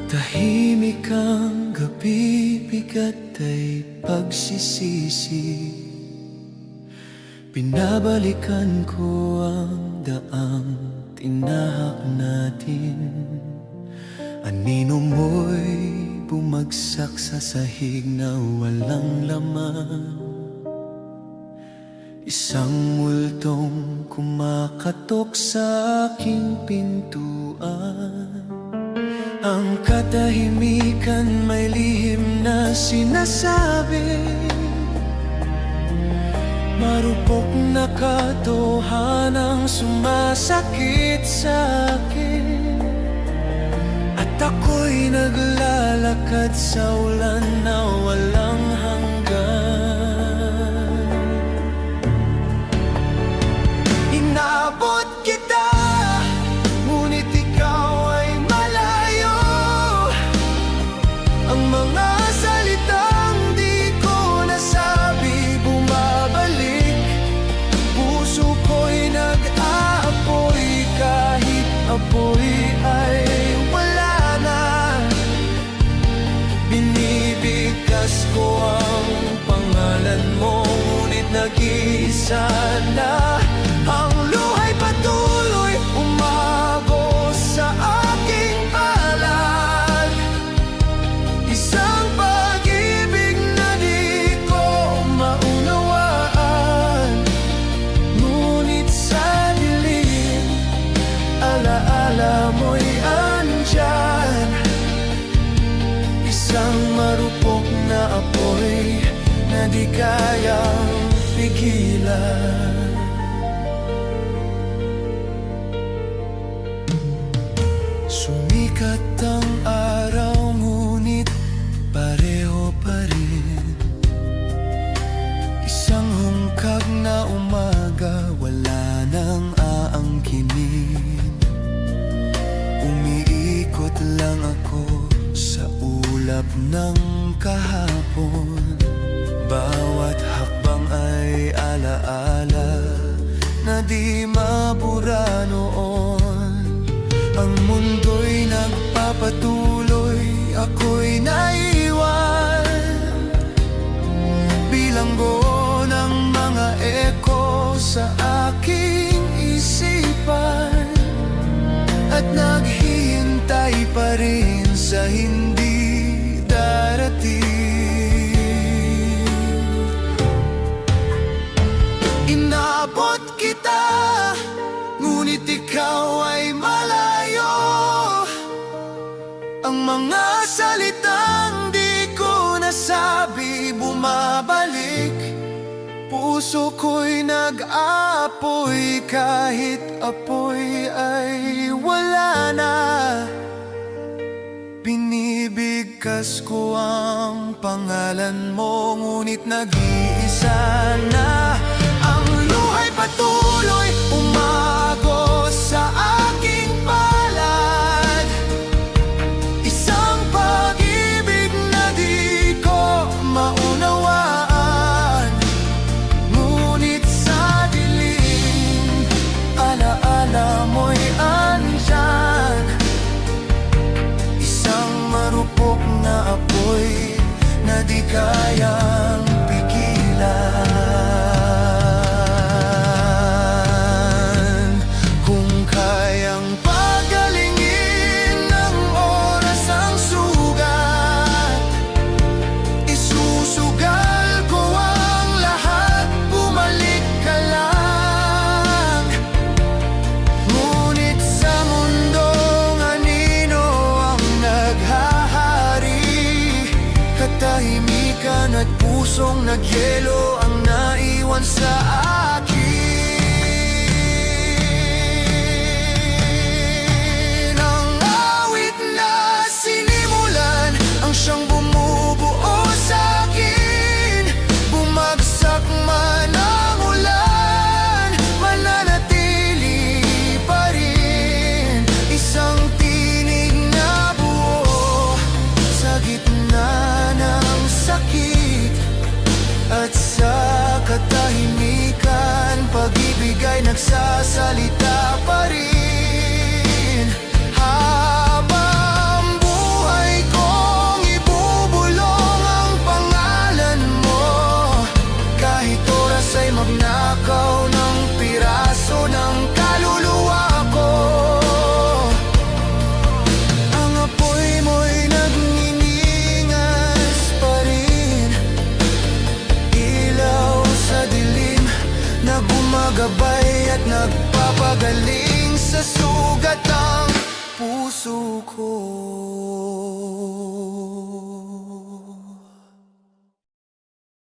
Tahimik ang gabi, bigat ay pagsisisi. Binabalikan ko ang daang tinahak natin. Anino mo'y bumagsak sa sahig na walang laman. Isang multong kumakatok sa aking pintuan. Ang katahimikan may lihim na sinasabi. Marupok na katotohanang sumasakit sa akin. At ako'y naglalakad sa ulan na walang hanggan. Inabot kita, ngunit ikaw ay malayo. Ang mga salitang di ko nasabi bumabalik. Puso ko'y nag-aapoy kahit apoy ay wala na. Binibigkas ko ang pangalan mo, ngunit nag-iisa na. Ang luha'y patuloy umagos sa aking palad. Isang pag-ibig na di ko maunawaan. Ngunit sa dilim, alaala mo'y andyan. Isang marupok na apoy na di kayang pigilan. Sumikat ang araw, ngunit pareho pa rin. Isang hungkag na umaga, wala nang aangkinin. Umiikot lang ako sa ulap ng kahapon. Bawat hakbang ay alaala na di mabura noon. Ang mundo'y nagpapatuloy, ako'y naiwan. Bilanggo ng mga eko sa aking isipan. At naghihintay pa rin sa hindi darating. Inabot kita, ngunit ikaw ay malayo. Ang mga salitang di ko nasabi bumabalik. Puso ko'y nag-aapoy kahit apoy ay wala na. Binibigkas ko ang pangalan mo, ngunit nag-iisa na. Ang luha'y patuloy umagos sa aking palad. Isang pag-ibig na di ko maunawaan. Ngunit sa dilim, alaala mo'y andyan. Isang marupok na apoy na di kayang pigilan. Tahimikan at pusong nagyelo ang naiwan sa akin. Ang awit na sinimulan, ang siyang bumubuo sa akin. Bumagsak man ang ulan, mananatili pa rin. Isang tinig na buo sa gitna sakit. At sa katahimikan, pag-ibig ay nagsasalita.